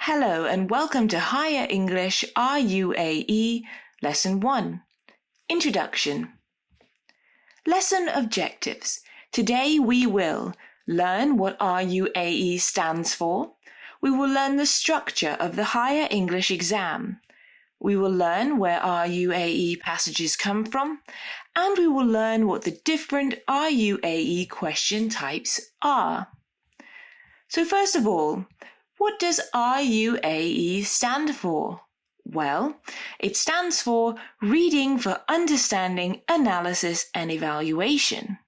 Hello and welcome to Higher English RUAE Lesson 1. Introduction. Lesson Objectives. Today we will learn what RUAE stands for. We will learn the structure of the Higher English exam. We will learn where RUAE passages come from, and we will learn what the different RUAE question types are. So first of all, what does RUAE stand for? Well, it stands for Reading for Understanding, Analysis and Evaluation.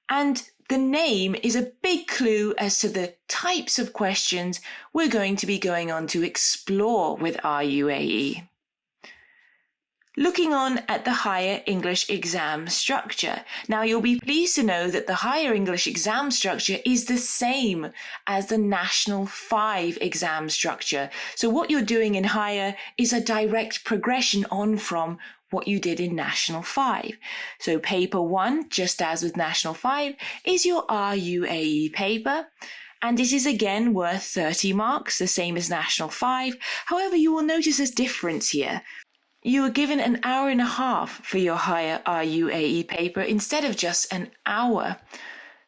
And the name is a big clue as to the types of questions we're going to be going on to explore with RUAE. Looking on at the Higher English exam structure. Now you'll be pleased to know that the Higher English exam structure is the same as the National 5 exam structure. So what you're doing in Higher is a direct progression on from what you did in National 5. So paper 1, just as with National 5, is your RUAE paper. And it is again worth 30 marks, the same as National 5. However, you will notice a difference here. You were given an hour and a half for your Higher RUAE paper instead of just an hour.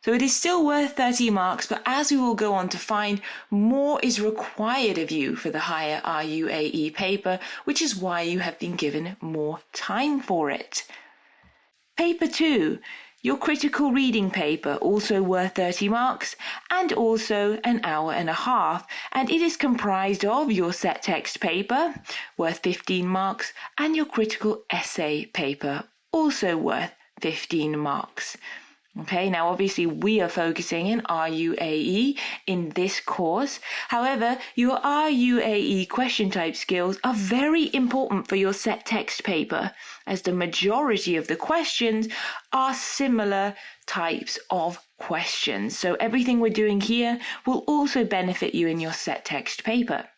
So it is still worth 30 marks, but as we will go on to find, more is required of you for the Higher RUAE paper, which is why you have been given more time for it. Paper 2. Your critical reading paper, also worth 30 marks, and also an hour and a half, and it is comprised of your set text paper, worth 15 marks, and your critical essay paper, also worth 15 marks. Okay, now obviously we are focusing in RUAE in this course. However, your RUAE question type skills are very important for your set text paper, as the majority of the questions are similar types of questions. So everything we're doing here will also benefit you in your set text paper.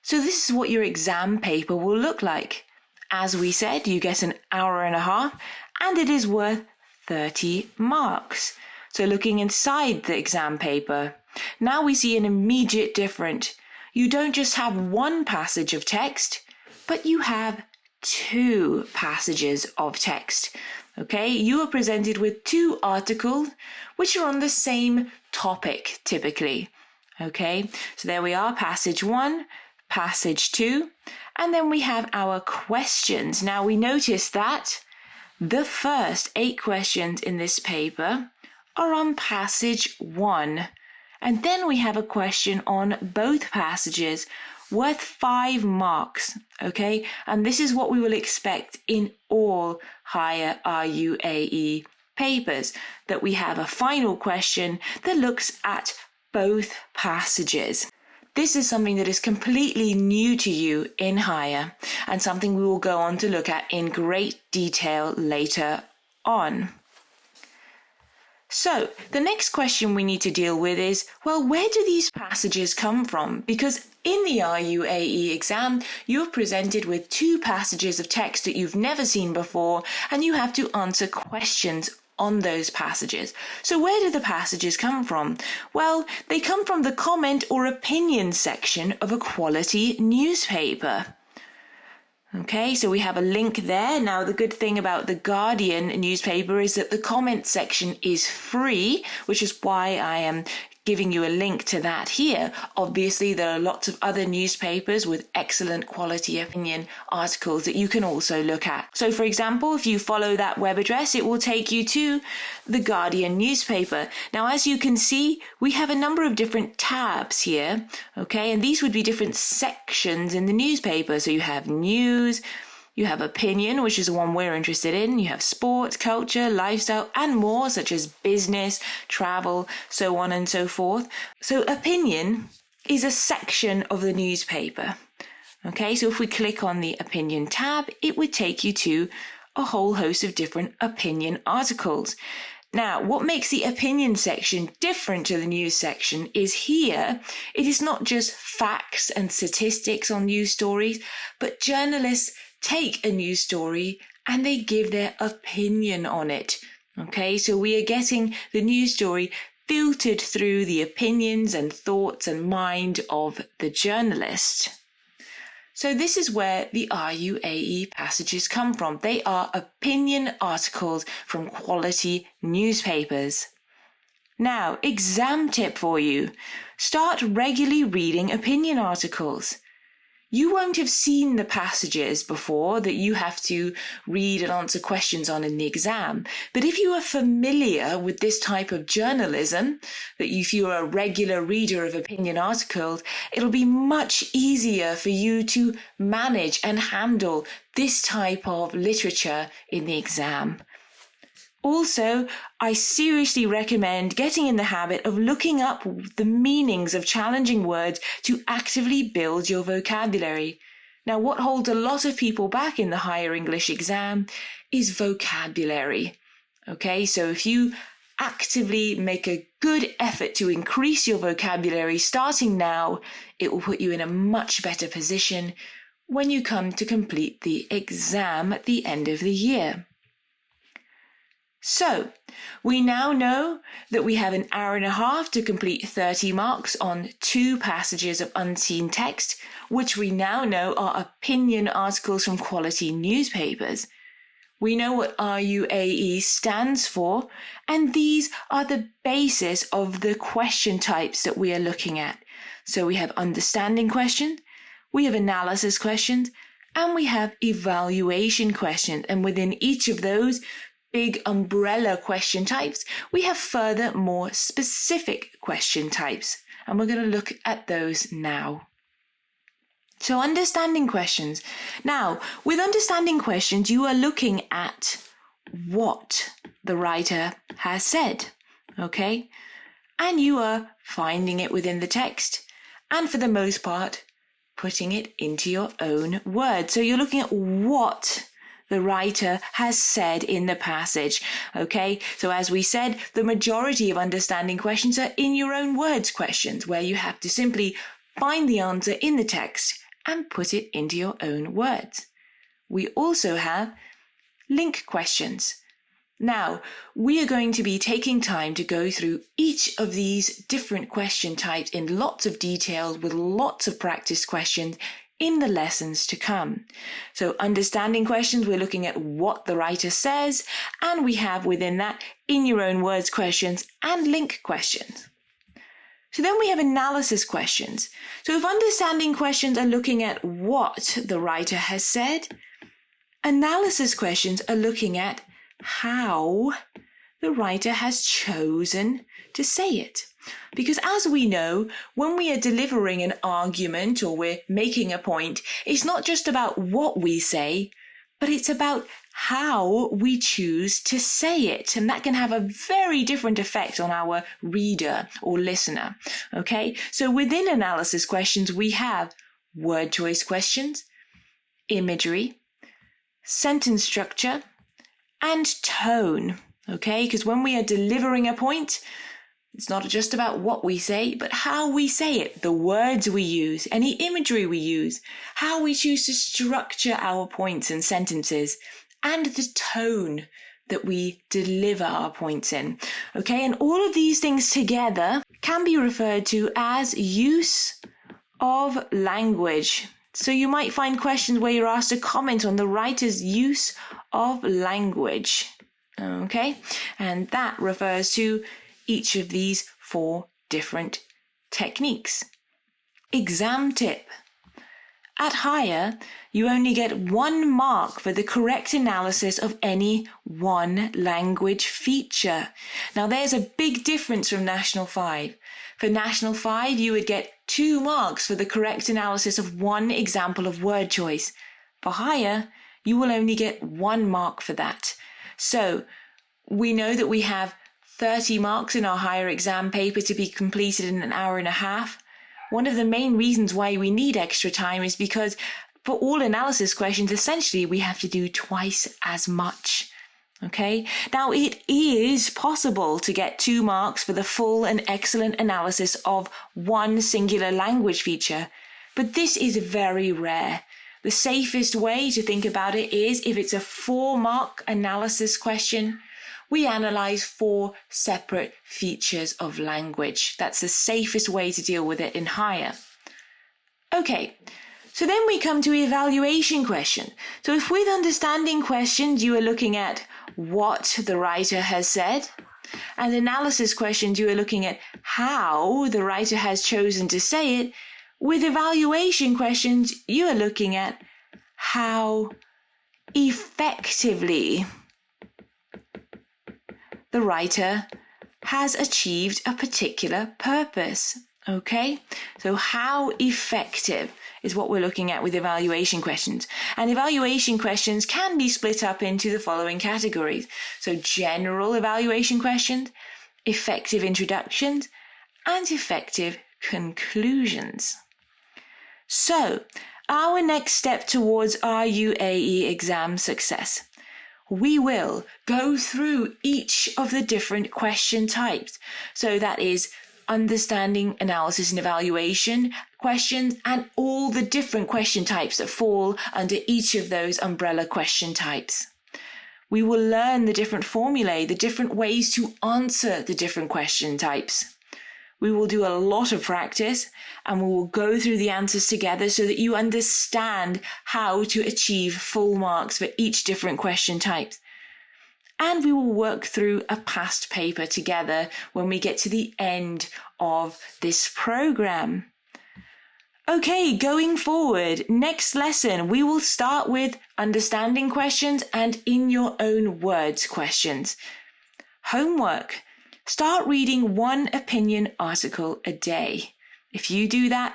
So this is what your exam paper will look like. As we said, you get an hour and a half, and it is worth 30 marks. So looking inside the exam paper, now we see an immediate difference. You don't just have one passage of text, but you have two passages of text. Okay, you are presented with two articles which are on the same topic typically. Okay, so there we are, passage 1, passage 2, and then we have our questions. Now we notice that the first 8 questions in this paper are on passage 1, and then we have a question on both passages worth 5 marks, okay? And this is what we will expect in all Higher RUAE papers, that we have a final question that looks at both passages. This is something that is completely new to you in Higher, and something we will go on to look at in great detail later on. So, the next question we need to deal with is, well, where do these passages come from? Because in the RUAE exam, you're presented with 2 passages of text that you've never seen before, and you have to answer questions on those passages. So where do the passages come from? Well, they come from the comment or opinion section of a quality newspaper. Okay, so we have a link there. Now, the good thing about the Guardian newspaper is that the comment section is free, which is why I am giving you a link to that here. Obviously, there are lots of other newspapers with excellent quality opinion articles that you can also look at. So, for example, if you follow that web address, it will take you to the Guardian newspaper. Now, as you can see, we have a number of different tabs here, okay? And these would be different sections in the newspaper. So you have news, you have opinion, which is the one we're interested in. You have sports, culture, lifestyle, and more, such as business, travel, so on and so forth. So opinion is a section of the newspaper. Okay, so if we click on the opinion tab, it would take you to a whole host of different opinion articles. Now, what makes the opinion section different to the news section is here, it is not just facts and statistics on news stories, but journalists take a news story and they give their opinion on it. Okay, so we are getting the news story filtered through the opinions and thoughts and mind of the journalist. So this is where the RUAE passages come from. They are opinion articles from quality newspapers. Now, exam tip for you. Start regularly reading opinion articles. You won't have seen the passages before that you have to read and answer questions on in the exam. But if you are familiar with this type of journalism, that if you're a regular reader of opinion articles, it'll be much easier for you to manage and handle this type of literature in the exam. Also, I seriously recommend getting in the habit of looking up the meanings of challenging words to actively build your vocabulary. Now, what holds a lot of people back in the higher English exam is vocabulary. Okay, so if you actively make a good effort to increase your vocabulary starting now, it will put you in a much better position when you come to complete the exam at the end of the year. So, we now know that we have an hour and a half to complete 30 marks on 2 passages of unseen text, which we now know are opinion articles from quality newspapers. We know what RUAE stands for, and these are the basis of the question types that we are looking at. So we have understanding questions, we have analysis questions, and we have evaluation questions. And within each of those big umbrella question types, we have further more specific question types, and we're going to look at those now. So understanding questions. Now, with understanding questions, you are looking at what the writer has said, okay? And you are finding it within the text, and for the most part, putting it into your own words. So you're looking at what the writer has said in the passage, okay? So as we said, the majority of understanding questions are in your own words questions, where you have to simply find the answer in the text and put it into your own words. We also have link questions. Now, we are going to be taking time to go through each of these different question types in lots of detail with lots of practice questions in the lessons to come. So understanding questions, we're looking at what the writer says, and we have within that in your own words questions and link questions. So then we have analysis questions. So if understanding questions are looking at what the writer has said, analysis questions are looking at how the writer has chosen to say it. Because as we know, when we are delivering an argument or we're making a point, it's not just about what we say, but it's about how we choose to say it. And that can have a very different effect on our reader or listener. Okay, so within analysis questions, we have word choice questions, imagery, sentence structure, and tone. Okay, because when we are delivering a point, it's not just about what we say, but how we say it, the words we use, any imagery we use, how we choose to structure our points and sentences, and the tone that we deliver our points in. Okay, and all of these things together can be referred to as use of language. So you might find questions where you're asked to comment on the writer's use of language. Okay, and that refers to each of these 4 different techniques. Exam tip. At higher, you only get 1 mark for the correct analysis of any one language feature. Now there's a big difference from National 5. For National 5, you would get 2 marks for the correct analysis of 1 example of word choice. For higher, you will only get 1 mark for that. So we know that we have 30 marks in our higher exam paper to be completed in an hour and a half. One of the main reasons why we need extra time is because for all analysis questions, essentially we have to do twice as much. Okay, now it is possible to get 2 marks for the full and excellent analysis of 1 singular language feature, but this is very rare. The safest way to think about it is if it's a 4-mark analysis question, we analyze 4 separate features of language. That's the safest way to deal with it in higher. Okay, so then we come to evaluation question. So if with understanding questions, you are looking at what the writer has said, and analysis questions, you are looking at how the writer has chosen to say it. With evaluation questions, you are looking at how effectively the writer has achieved a particular purpose. Okay, so how effective is what we're looking at with evaluation questions. And evaluation questions can be split up into the following categories. So general evaluation questions, effective introductions, and effective conclusions. So, our next step towards RUAE exam success. We will go through each of the different question types. So that is understanding, analysis, and evaluation questions, and all the different question types that fall under each of those umbrella question types. We will learn the different formulae, the different ways to answer the different question types. We will do a lot of practice, and we will go through the answers together so that you understand how to achieve full marks for each different question type. And we will work through a past paper together when we get to the end of this program. Okay, going forward, next lesson, we will start with understanding questions and in your own words questions. Homework. Start reading 1 opinion article a day. If you do that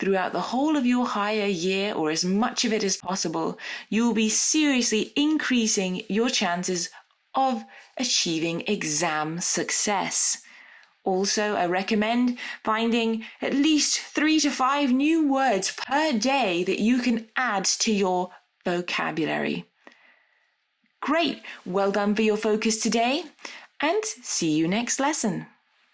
throughout the whole of your higher year, or as much of it as possible, you will be seriously increasing your chances of achieving exam success. Also, I recommend finding at least 3 to 5 new words per day that you can add to your vocabulary. Great, well done for your focus today, and see you next lesson.